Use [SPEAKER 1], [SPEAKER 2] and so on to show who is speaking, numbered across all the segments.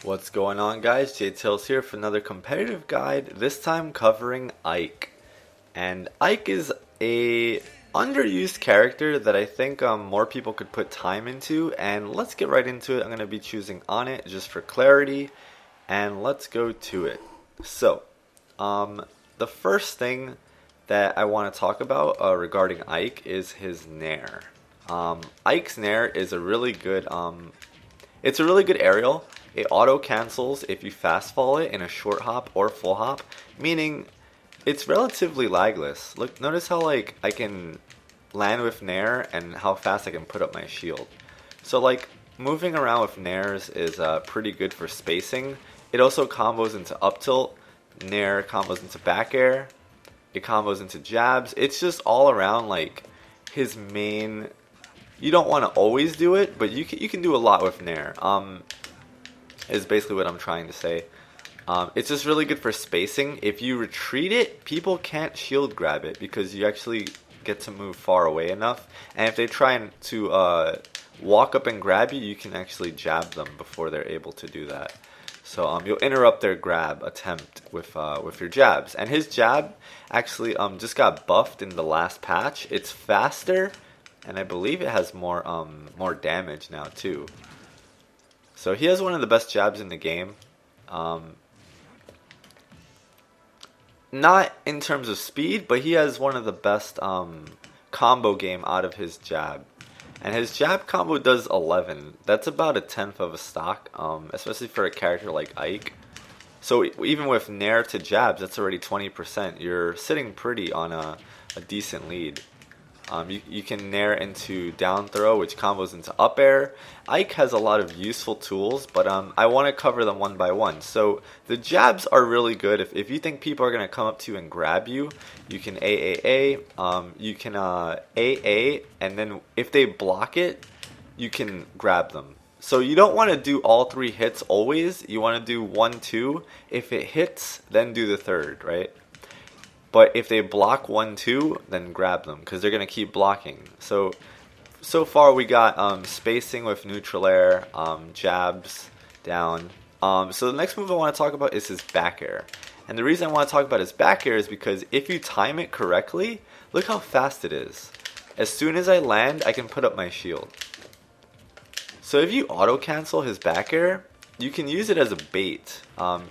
[SPEAKER 1] What's going on, guys? Jay Tills here for another competitive guide, this time covering Ike. And Ike is a underused character that I think more people could put time into, and let's get right into it. I'm going to be choosing on it just for clarity, and let's go to it. So, the first thing that I want to talk about regarding Ike is his Nair. Ike's Nair is a really good it's a really good aerial. It auto cancels if you fast fall it in a short hop or full hop, meaning it's relatively lagless. Look, notice how like I can land with Nair and how fast I can put up my shield. So like moving around with Nairs is pretty good for spacing. It also combos into up tilt. Nair combos into back air. It combos into jabs. It's just all around like his main. You don't want to always do it, but you can do a lot with Nair. Is basically what I'm trying to say. It's just really good for spacing. If you retreat it, people can't shield grab it because you actually get to move far away enough. And if they try to walk up and grab you, you can actually jab them before they're able to do that. So you'll interrupt their grab attempt with your jabs. And his jab actually just got buffed in the last patch. It's faster, and I believe it has more damage now too. So he has one of the best jabs in the game. Not in terms of speed, but he has one of the best combo game out of his jab. And his jab combo does 11. That's about a tenth of a stock, especially for a character like Ike. So even with Nair to jabs, that's already 20%. You're sitting pretty on a decent lead. You can Nair into down throw, which combos into up air. Ike has a lot of useful tools, but I want to cover them one by one. So the jabs are really good. If you think people are going to come up to you and grab you, you can AAA. You can AA, and then if they block it, you can grab them. So you don't want to do all three hits always. You want to do 1, 2. If it hits, then do the third, right? But if they block 1, 2, then grab them because they're going to keep blocking. So far we got spacing with neutral air, jabs down. So the next move I want to talk about is his back air. And the reason I want to talk about his back air is because if you time it correctly, look how fast it is. As soon as I land, I can put up my shield. So if you auto cancel his back air, you can use it as a bait.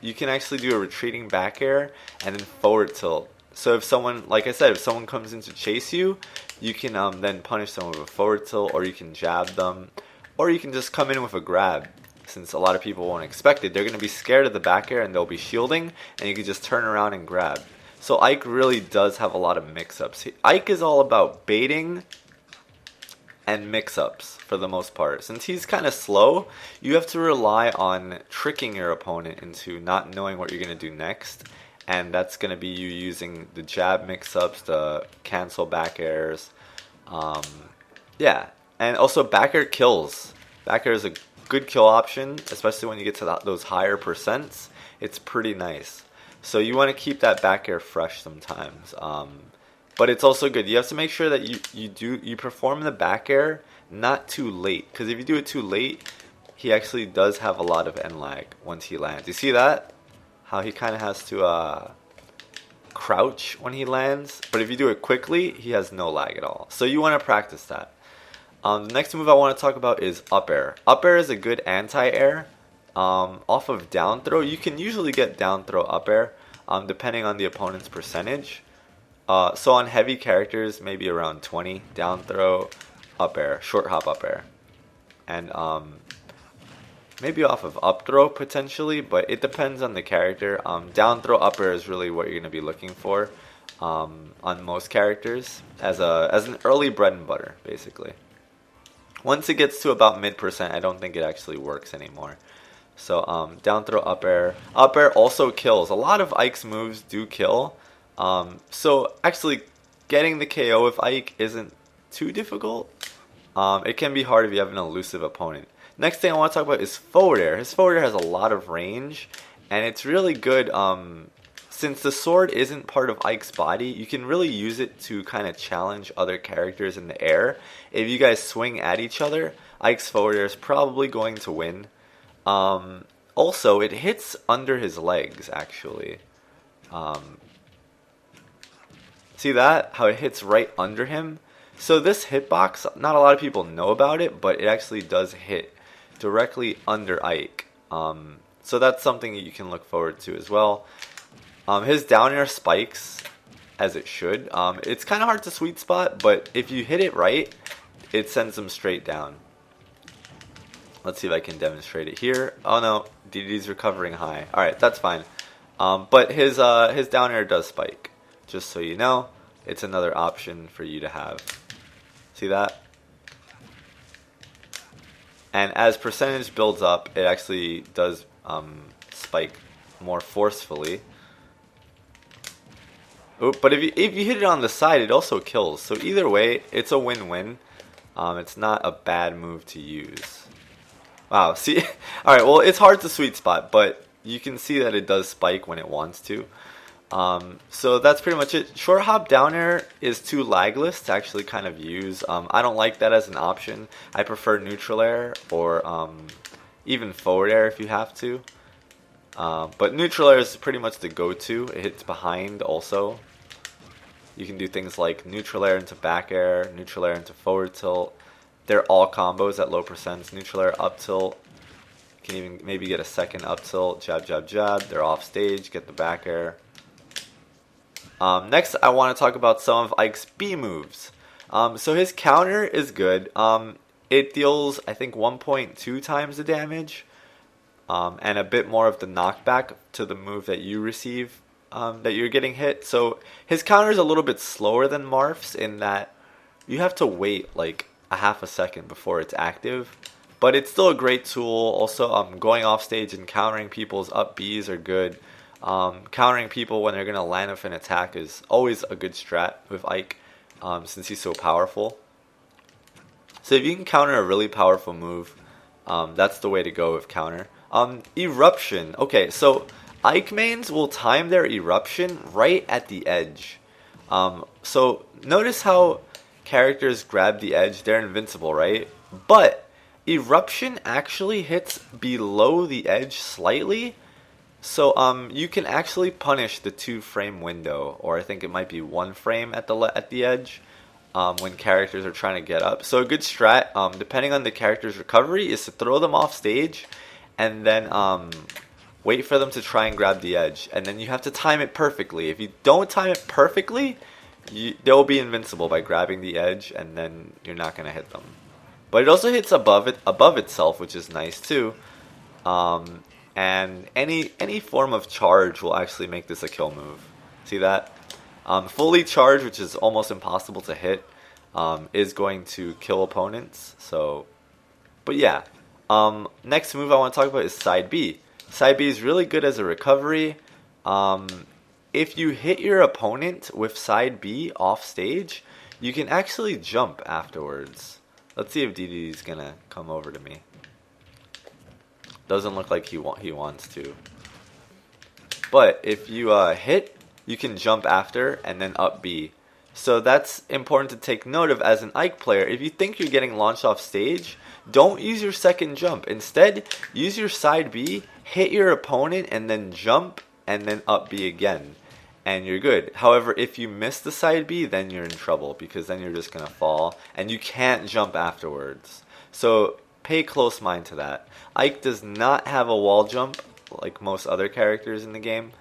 [SPEAKER 1] You can actually do a retreating back air and then forward tilt. So if someone, like I said, if someone comes in to chase you, you can then punish them with a forward tilt, or you can jab them, or you can just come in with a grab. Since a lot of people won't expect it, they're going to be scared of the back air and they'll be shielding, and you can just turn around and grab. So Ike really does have a lot of mix-ups. Ike is all about baiting and mix-ups for the most part. Since he's kind of slow, you have to rely on tricking your opponent into not knowing what you're going to do next. And that's going to be you using the jab mix-ups, the cancel back airs. Yeah, and also back air kills. Back air is a good kill option, especially when you get to those higher percents. It's pretty nice. So you want to keep that back air fresh sometimes. But it's also good. You have to make sure that you perform the back air not too late. Because if you do it too late, he actually does have a lot of end lag once he lands. You see that? How he kind of has to crouch when he lands. But if you do it quickly, he has no lag at all. So you want to practice that. The next move I want to talk about is up air. Up air is a good anti-air. Off of down throw, you can usually get down throw up air depending on the opponent's percentage. So on heavy characters, maybe around 20. Down throw, up air, short hop up air. And maybe off of up throw potentially, but it depends on the character. Down throw up air is really what you're going to be looking for on most characters as an early bread and butter, basically. Once it gets to about mid%, I don't think it actually works anymore. So down throw up air. Up air also kills. A lot of Ike's moves do kill. So actually getting the KO with Ike isn't too difficult. It can be hard if you have an elusive opponent. Next thing I want to talk about is forward air. His forward air has a lot of range, and it's really good. Since the sword isn't part of Ike's body, you can really use it to kind of challenge other characters in the air. If you guys swing at each other, Ike's forward air is probably going to win. also it hits under his legs actually. See that? How it hits right under him? So this hitbox, not a lot of people know about it, but it actually does hit directly under Ike. So that's something that you can look forward to as well. His down air spikes as it should. It's kind of hard to sweet spot, but if you hit it right, it sends him straight down. Let's see if I can demonstrate it here. Oh no, DD's recovering high. Alright, that's fine. But his down air does spike. Just so you know, it's another option for you to have. See that? And as percentage builds up, it actually does spike more forcefully. Oop, but if you hit it on the side, it also kills. So either way, it's a win-win. It's not a bad move to use. Wow, see? Alright, well, it's hard to sweet spot, but you can see that it does spike when it wants to. So that's pretty much it. Short hop down air is too lagless to actually kind of use. I don't like that as an option. I prefer neutral air or even forward air if you have to. But neutral air is pretty much the go-to. It hits behind also. You can do things like neutral air into back air, neutral air into forward tilt. They're all combos at low percents. Neutral air up tilt. You can even maybe get a second up tilt. Jab, jab, jab. They're off stage. Get the back air. Next, I want to talk about some of Ike's B moves. So his counter is good. It deals, I think, 1.2 times the damage. And a bit more of the knockback to the move that you receive, that you're getting hit. So his counter is a little bit slower than Marf's in that you have to wait like a half a second before it's active. But it's still a great tool. Also, going off stage and countering people's up Bs are good. Countering people when they're going to land with an attack is always a good strat with Ike, since he's so powerful. So if you can counter a really powerful move, that's the way to go with counter. Eruption. Okay, so Ike mains will time their eruption right at the edge. So notice how characters grab the edge, they're invincible, right? But eruption actually hits below the edge slightly. So you can actually punish the 2-frame window, or I think it might be 1 frame at the edge, when characters are trying to get up. So a good strat, depending on the character's recovery, is to throw them off stage, and then wait for them to try and grab the edge, and then you have to time it perfectly. If you don't time it perfectly, they'll be invincible by grabbing the edge, and then you're not gonna hit them. But it also hits above itself, which is nice too. And any form of charge will actually make this a kill move. See that? Fully charged, which is almost impossible to hit, is going to kill opponents. So, but yeah. Next move I want to talk about is side B. Side B is really good as a recovery. If you hit your opponent with side B off stage, you can actually jump afterwards. Let's see if DD is gonna come over to me. Doesn't look like he wants to. But if you hit, you can jump after and then up B. So that's important to take note of as an Ike player. If you think you're getting launched off stage, don't use your second jump. Instead, use your side B, hit your opponent, and then jump, and then up B again. And you're good. However, if you miss the side B, then you're in trouble, because then you're just going to fall, and you can't jump afterwards. So pay close mind to that. Ike does not have a wall jump like most other characters in the game.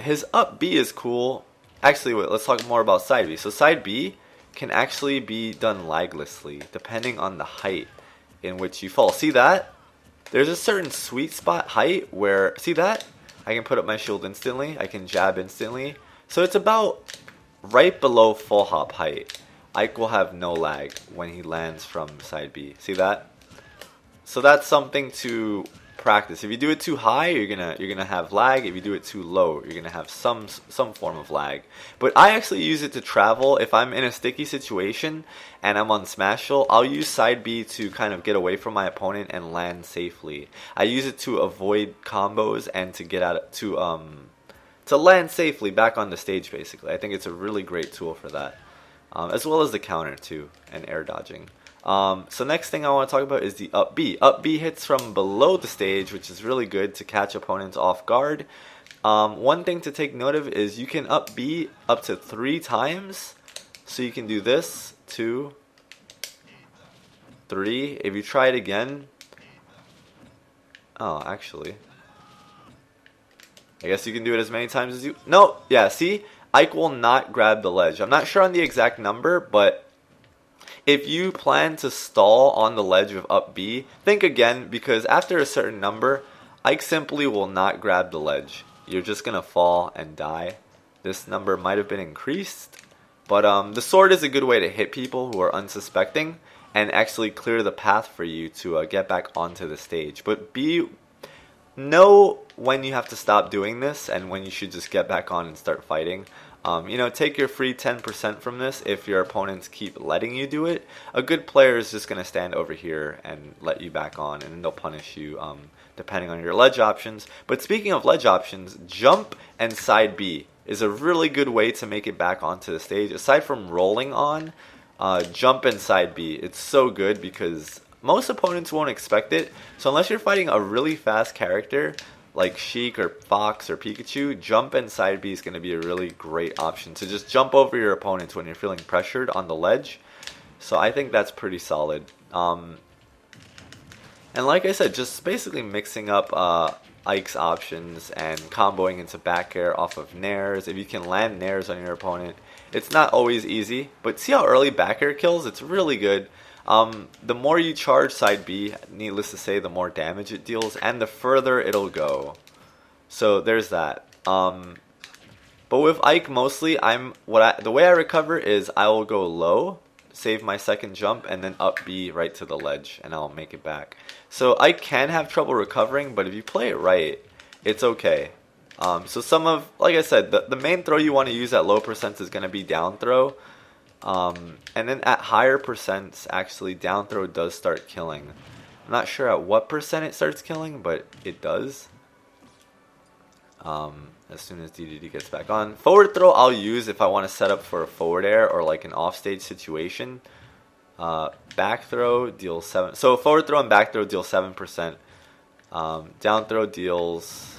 [SPEAKER 1] His up B is cool. Actually, wait, let's talk more about side B. So side B can actually be done laglessly, depending on the height in which you fall. See that? There's a certain sweet spot height where, see that? I can put up my shield instantly. I can jab instantly. So it's about right below full hop height. Ike will have no lag when he lands from side B. See that? So that's something to practice. If you do it too high, you're gonna have lag. If you do it too low, you're gonna have some form of lag. But I actually use it to travel. If I'm in a sticky situation and I'm on Smashville, I'll use side B to kind of get away from my opponent and land safely. I use it to avoid combos and to get out to land safely back on the stage. Basically, I think it's a really great tool for that, as well as the counter too and air dodging. So next thing I want to talk about is the up B. Up B hits from below the stage, which is really good to catch opponents off guard. One thing to take note of is you can up B up to 3 times. So you can do this, 2, 3. If you try it again, oh, actually, I guess you can do it as many times as you... No, yeah, see? Ike will not grab the ledge. I'm not sure on the exact number, but if you plan to stall on the ledge with up B, think again, because after a certain number, Ike simply will not grab the ledge. You're just going to fall and die. This number might have been increased, but the sword is a good way to hit people who are unsuspecting and actually clear the path for you to get back onto the stage. But know when you have to stop doing this and when you should just get back on and start fighting. Take your free 10% from this if your opponents keep letting you do it. A good player is just going to stand over here and let you back on, and they'll punish you depending on your ledge options. But speaking of ledge options, jump and side B is a really good way to make it back onto the stage. Aside from rolling on, jump and side B. It's so good because most opponents won't expect it. So unless you're fighting a really fast character like Sheik or Fox or Pikachu, jump and side B is going to be a really great option to just jump over your opponents when you're feeling pressured on the ledge. So I think that's pretty solid. And like I said, just basically mixing up Ike's options and comboing into back air off of nairs. If you can land nairs on your opponent, it's not always easy, but see how early back air kills? It's really good. The more you charge side B, needless to say, the more damage it deals, and the further it'll go. So there's that. But with Ike, mostly, the way I recover is I will go low, save my second jump, and then up B right to the ledge, and I'll make it back. So Ike can have trouble recovering, but if you play it right, it's okay. So like I said, the main throw you want to use at low percents is going to be down throw. And then at higher percents, actually, down throw does start killing. I'm not sure at what percent it starts killing, but it does. As soon as DDD gets back on. Forward throw I'll use if I want to set up for a forward air or like an offstage situation. Back throw deals 7. So forward throw and back throw deal 7%. Down throw deals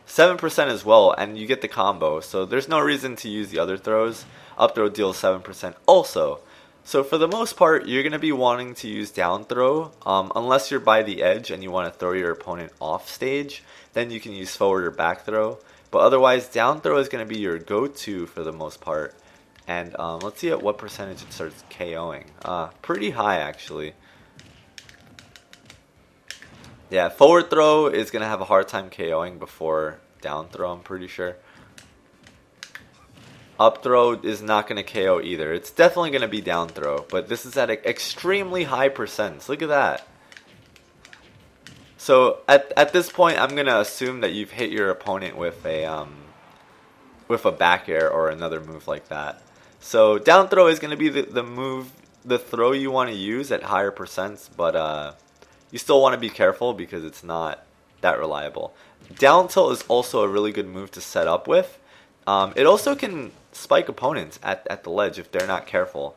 [SPEAKER 1] 7% as well, and you get the combo. So there's no reason to use the other throws. Up throw deals 7% also. So for the most part, you're going to be wanting to use down throw. Unless you're by the edge and you want to throw your opponent off stage, then you can use forward or back throw. But otherwise, down throw is going to be your go-to for the most part. And let's see at what percentage it starts KOing. Pretty high, actually. Yeah, forward throw is going to have a hard time KOing before down throw, I'm pretty sure. Up throw is not going to KO either. It's definitely going to be down throw, but this is at extremely high percents. Look at that. So at this point, I'm going to assume that you've hit your opponent with a back air or another move like that. So down throw is going to be the throw you want to use at higher percents, but you still want to be careful because it's not that reliable. Down tilt is also a really good move to set up with. It also can spike opponents at the ledge if they're not careful.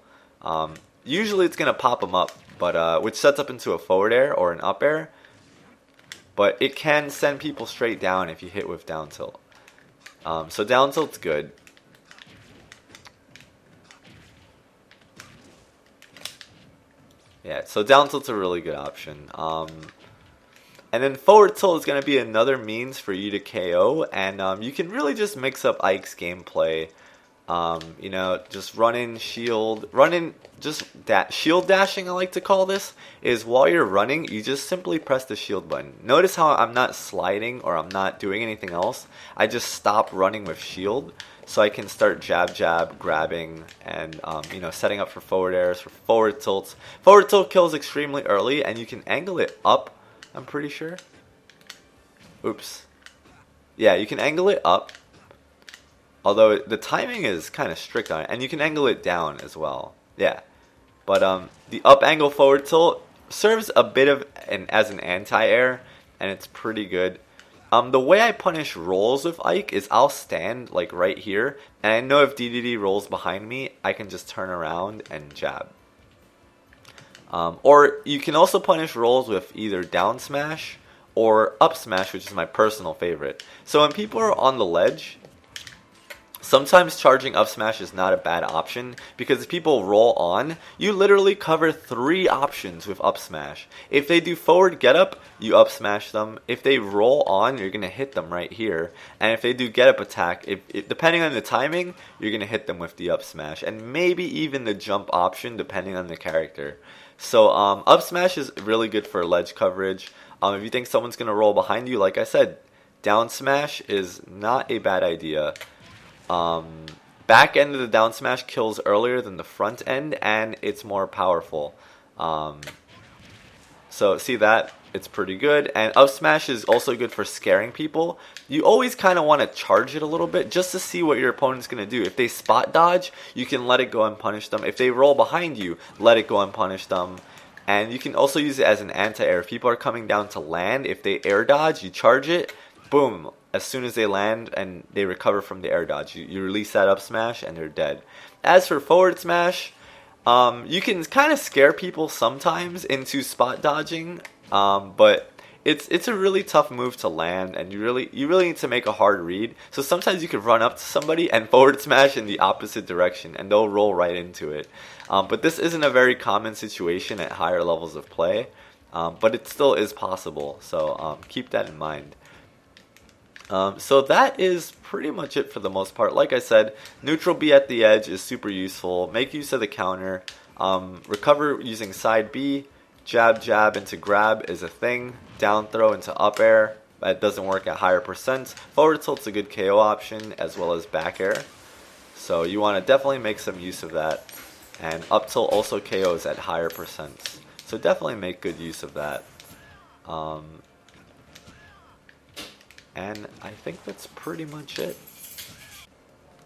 [SPEAKER 1] Usually it's going to pop them up, but which sets up into a forward air or an up air. But it can send people straight down if you hit with down tilt. So down tilt's good. Yeah, so down tilt's a really good option. And then forward tilt is going to be another means for you to KO, and you can really just mix up Ike's gameplay. Just shield dashing, I like to call this, is while you're running, you just simply press the shield button. Notice how I'm not sliding or I'm not doing anything else. I just stop running with shield, so I can start jab, grabbing, and setting up for forward airs, for forward tilts. Forward tilt kills extremely early, and you can angle it up, I'm pretty sure. Oops. Yeah, you can angle it up. Although the timing is kind of strict on it, and you can angle it down as well. Yeah, but the up angle forward tilt serves a bit of as an anti-air, and it's pretty good. The way I punish rolls with Ike is I'll stand like right here, and I know if DDD rolls behind me, I can just turn around and jab. Or you can also punish rolls with either down smash or up smash, which is my personal favorite. So when people are on the ledge, sometimes charging up smash is not a bad option, because if people roll on, you literally cover 3 options with up smash. If they do forward get up, you up smash them. If they roll on, you're going to hit them right here. And if they do get up attack, depending on the timing, you're going to hit them with the up smash. And maybe even the jump option, depending on the character. So up smash is really good for ledge coverage. If you think someone's going to roll behind you, like I said, down smash is not a bad idea. Back end of the down smash kills earlier than the front end, and it's more powerful. So see that? It's pretty good. And up smash is also good for scaring people. You always kind of want to charge it a little bit just to see what your opponent's going to do. If they spot dodge, you can let it go and punish them. If they roll behind you, let it go and punish them. And you can also use it as an anti-air. If people are coming down to land, if they air dodge, you charge it, boom. As soon as they land and they recover from the air dodge, you release that up smash and they're dead. As for forward smash, you can kind of scare people sometimes into spot dodging, but it's a really tough move to land, and you really need to make a hard read. So sometimes you could run up to somebody and forward smash in the opposite direction, and they'll roll right into it. But this isn't a very common situation at higher levels of play, but it still is possible. So keep that in mind. So that is pretty much it for the most part. Like I said, neutral B at the edge is super useful. Make use of the counter. Recover using side B. Jab jab into grab is a thing. Down throw into up air. That doesn't work at higher percents. Forward tilt's a good KO option, as well as back air. So you want to definitely make some use of that. And up tilt also KOs at higher percents. So definitely make good use of that. And I think that's pretty much it.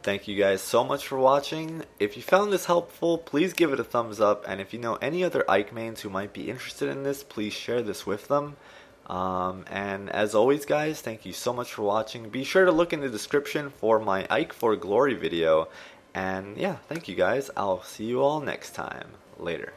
[SPEAKER 1] Thank you guys so much for watching. If you found this helpful, please give it a thumbs up. And if you know any other Ike mains who might be interested in this, please share this with them. And as always guys, thank you so much for watching. Be sure to look in the description for my Ike for Glory video. And yeah, thank you guys. I'll see you all next time. Later.